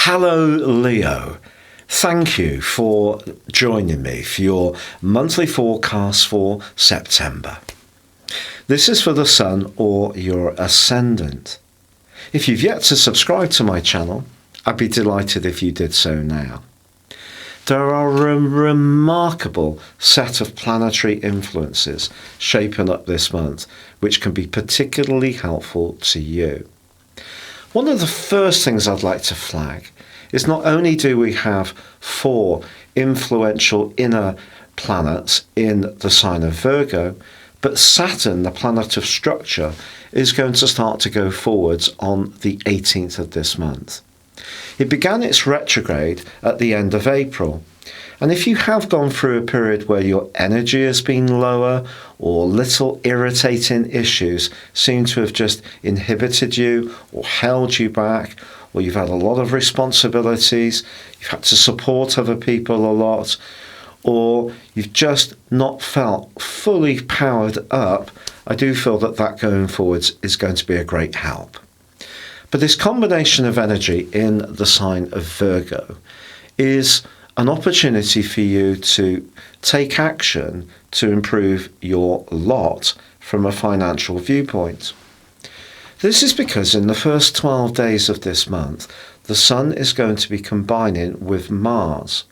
Hello, Leo. Thank you for joining me for your monthly forecast for September. This is for the Sun or your Ascendant. If you've yet to subscribe to my channel, I'd be delighted if you did so now. There are a remarkable set of planetary influences shaping up this month, which can be particularly helpful to you. One of the first things I'd like to flag is not only do we have 4 influential inner planets in the sign of Virgo, but Saturn, the planet of structure, is going to start to go forwards on the 18th of this month. It began its retrograde at the end of April. And if you have gone through a period where your energy has been lower or little irritating issues seem to have just inhibited you or held you back, or you've had a lot of responsibilities, you've had to support other people a lot, or you've just not felt fully powered up, I do feel that going forwards is going to be a great help. But this combination of energy in the sign of Virgo is an opportunity for you to take action to improve your lot from a financial viewpoint. This is because in the first 12 days of this month, the Sun is going to be combining with Mars.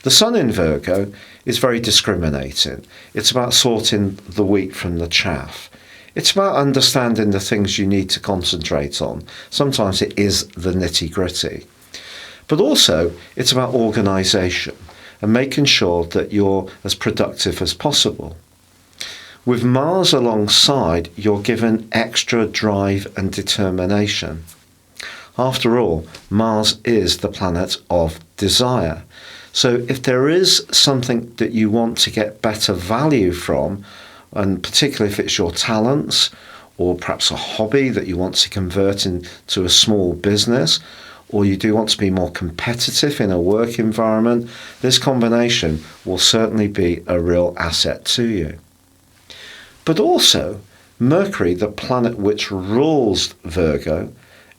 The Sun in Virgo is very discriminating. It's about sorting the wheat from the chaff. It's about understanding the things you need to concentrate on. Sometimes it is the nitty-gritty. But also, it's about organisation and making sure that you're as productive as possible. With Mars alongside, you're given extra drive and determination. After all, Mars is the planet of desire. So if there is something that you want to get better value from, and particularly if it's your talents or perhaps a hobby that you want to convert into a small business, or you do want to be more competitive in a work environment, this combination will certainly be a real asset to you. But also, Mercury, the planet which rules Virgo,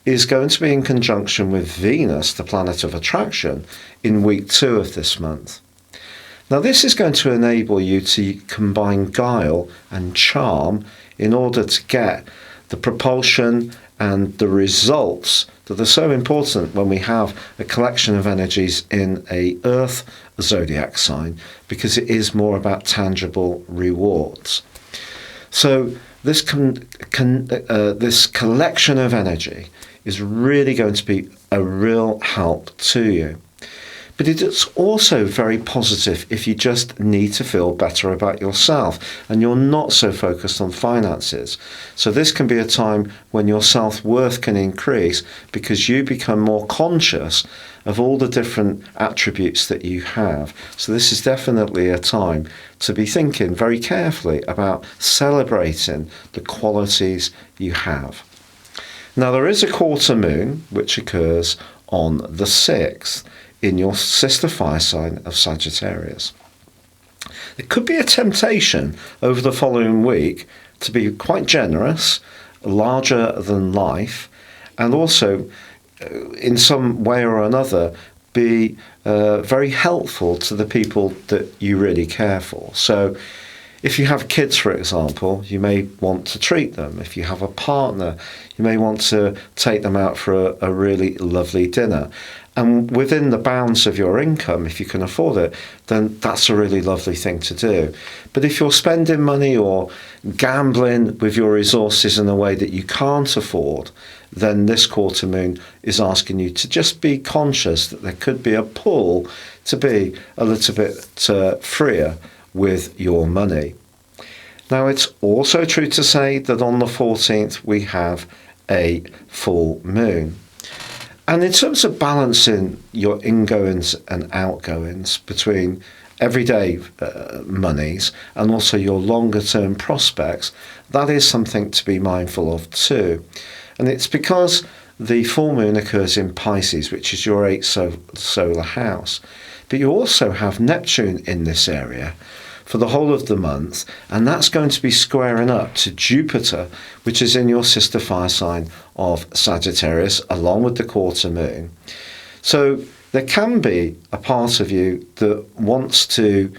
is going to be in conjunction with Venus, the planet of attraction, in week 2 of this month. Now, this is going to enable you to combine guile and charm in order to get the propulsion and the results that are so important when we have a collection of energies in a Earth zodiac sign, because it is more about tangible rewards. So this collection of energy is really going to be a real help to you. But it's also very positive if you just need to feel better about yourself and you're not so focused on finances. So this can be a time when your self-worth can increase because you become more conscious of all the different attributes that you have. So this is definitely a time to be thinking very carefully about celebrating the qualities you have. Now, there is a quarter moon which occurs on the 6th. In your sister fire sign of Sagittarius. It could be a temptation over the following week to be quite generous, larger than life, and also in some way or another be very helpful to the people that you really care for. So if you have kids, for example, you may want to treat them. If you have a partner, you may want to take them out for a really lovely dinner. And within the bounds of your income, if you can afford it, then that's a really lovely thing to do. But if you're spending money or gambling with your resources in a way that you can't afford, then this quarter moon is asking you to just be conscious that there could be a pull to be a little bit freer with your money. Now, it's also true to say that on the 14th we have a full moon. And in terms of balancing your ingoings and outgoings between everyday monies and also your longer term prospects, that is something to be mindful of too. And it's because the full moon occurs in Pisces, which is your 8th solar house. But you also have Neptune in this area for the whole of the month, and that's going to be squaring up to Jupiter, which is in your sister fire sign of Sagittarius, along with the quarter moon. So there can be a part of you that wants to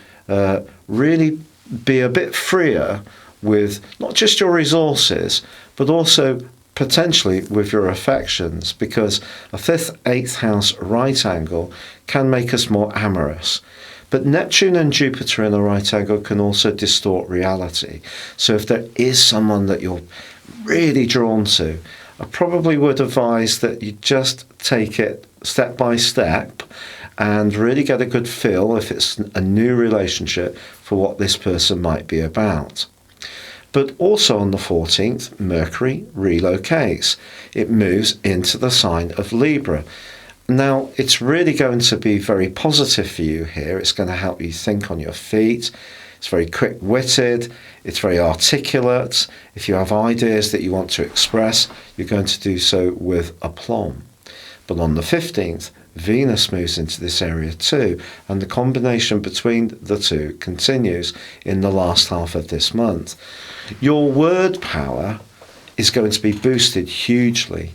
really be a bit freer with not just your resources, but also potentially with your affections, because a 5th, 8th house right angle can make us more amorous. But Neptune and Jupiter in a right angle can also distort reality. So if there is someone that you're really drawn to, I probably would advise that you just take it step by step and really get a good feel, if it's a new relationship, for what this person might be about. But also on the 14th, Mercury relocates. It moves into the sign of Libra. Now, it's really going to be very positive for you here. It's going to help you think on your feet. It's very quick-witted. It's very articulate. If you have ideas that you want to express, you're going to do so with aplomb. But on the 15th, Venus moves into this area too, and the combination between the two continues in the last half of this month. Your word power is going to be boosted hugely.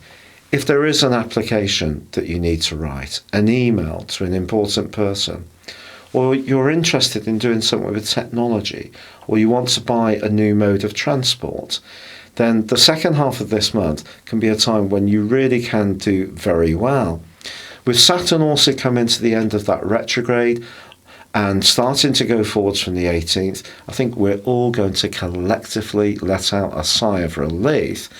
If there is an application that you need to write, an email to an important person, or you're interested in doing something with technology, or you want to buy a new mode of transport, then the second half of this month can be a time when you really can do very well. With Saturn also coming to the end of that retrograde and starting to go forwards from the 18th, I think we're all going to collectively let out a sigh of relief.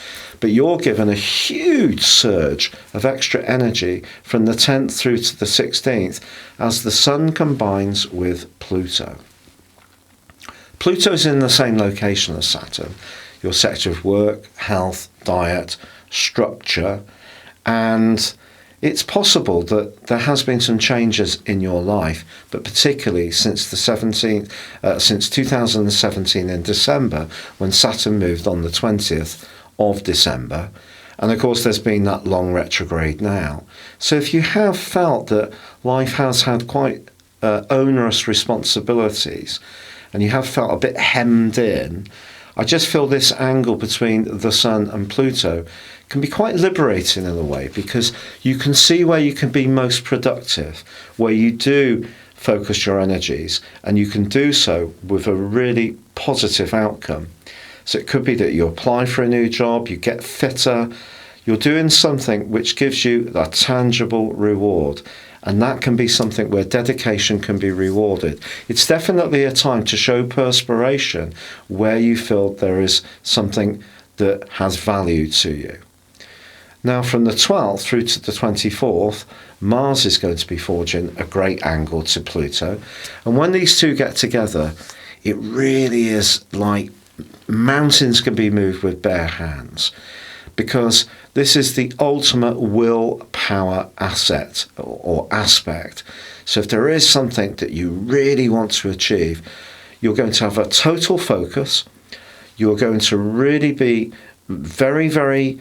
But you're given a huge surge of extra energy from the 10th through to the 16th as the Sun combines with Pluto. Pluto's in the same location as Saturn, your sector of work, health, diet, structure, and it's possible that there has been some changes in your life, but particularly since 2017 in December, when Saturn moved on the 20th of December. And of course, there's been that long retrograde now. So if you have felt that life has had quite onerous responsibilities, and you have felt a bit hemmed in, I just feel this angle between the Sun and Pluto can be quite liberating in a way, because you can see where you can be most productive, where you do focus your energies, and you can do so with a really positive outcome. So it could be that you apply for a new job, you get fitter, you're doing something which gives you a tangible reward. And that can be something where dedication can be rewarded. It's definitely a time to show perspiration where you feel there is something that has value to you. Now, from the 12th through to the 24th, Mars is going to be forging a great angle to Pluto. And when these two get together, it really is like mountains can be moved with bare hands, because this is the ultimate willpower asset or aspect. So if there is something that you really want to achieve, you're going to have a total focus. You're going to really be very, very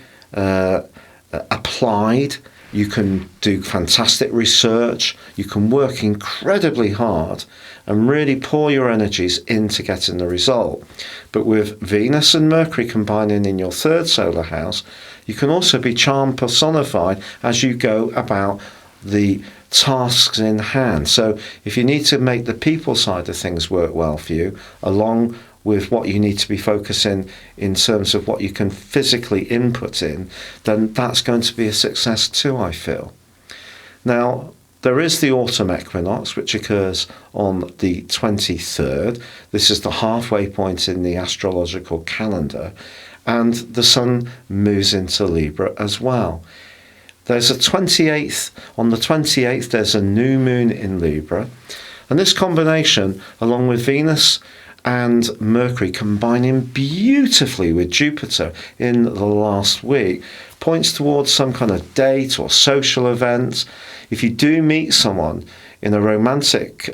applied. You can do fantastic research. You can work incredibly hard and really pour your energies into getting the result. But with Venus and Mercury combining in your 3rd solar house, you can also be charm personified as you go about the tasks in hand. So if you need to make the people side of things work well for you, along with what you need to be focusing in terms of what you can physically input in, then that's going to be a success too, I feel. Now, there is the autumn equinox, which occurs on the 23rd. This is the halfway point in the astrological calendar, and the Sun moves into Libra as well. There's a 28th, on the 28th there's a new moon in Libra, and this combination, along with Venus and Mercury combining beautifully with Jupiter in the last week, points towards some kind of date or social event. If you do meet someone in a romantic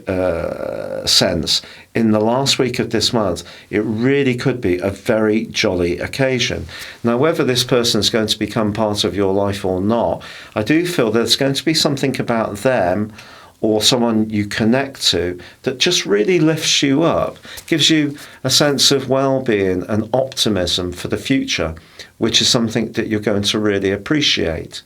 sense in the last week of this month, it really could be a very jolly occasion. Now, whether this person is going to become part of your life or not, I do feel there's going to be something about them or someone you connect to that just really lifts you up, gives you a sense of well-being and optimism for the future, which is something that you're going to really appreciate.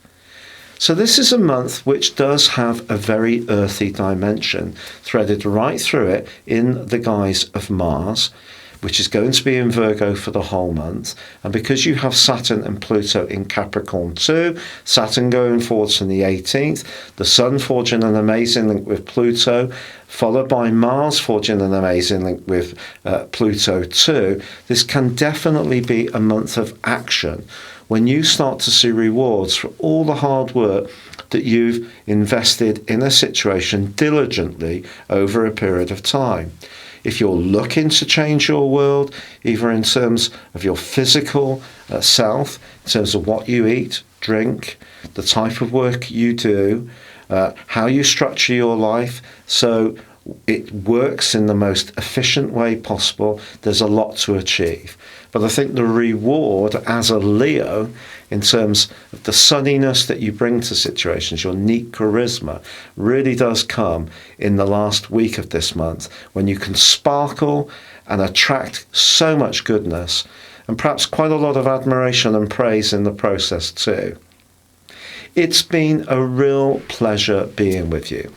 So this is a month which does have a very earthy dimension threaded right through it in the guise of Mars, which is going to be in Virgo for the whole month. And because you have Saturn and Pluto in Capricorn too, Saturn going forwards from the 18th, the Sun forging an amazing link with Pluto, followed by Mars forging an amazing link with Pluto too, this can definitely be a month of action when you start to see rewards for all the hard work that you've invested in a situation diligently over a period of time. If you're looking to change your world, either in terms of your physical self, in terms of what you eat, drink, the type of work you do, how you structure your life, so it works in the most efficient way possible, there's a lot to achieve. But I think the reward as a Leo, in terms of the sunniness that you bring to situations, your neat charisma, really does come in the last week of this month, when you can sparkle and attract so much goodness, and perhaps quite a lot of admiration and praise in the process too. It's been a real pleasure being with you.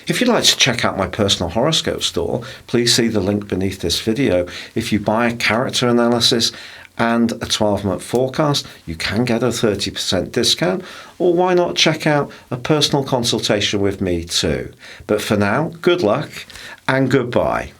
If you'd like to check out my personal horoscope store, please see the link beneath this video. If you buy a character analysis and a 12-month forecast, you can get a 30% discount, or why not check out a personal consultation with me too. But for now, good luck and goodbye.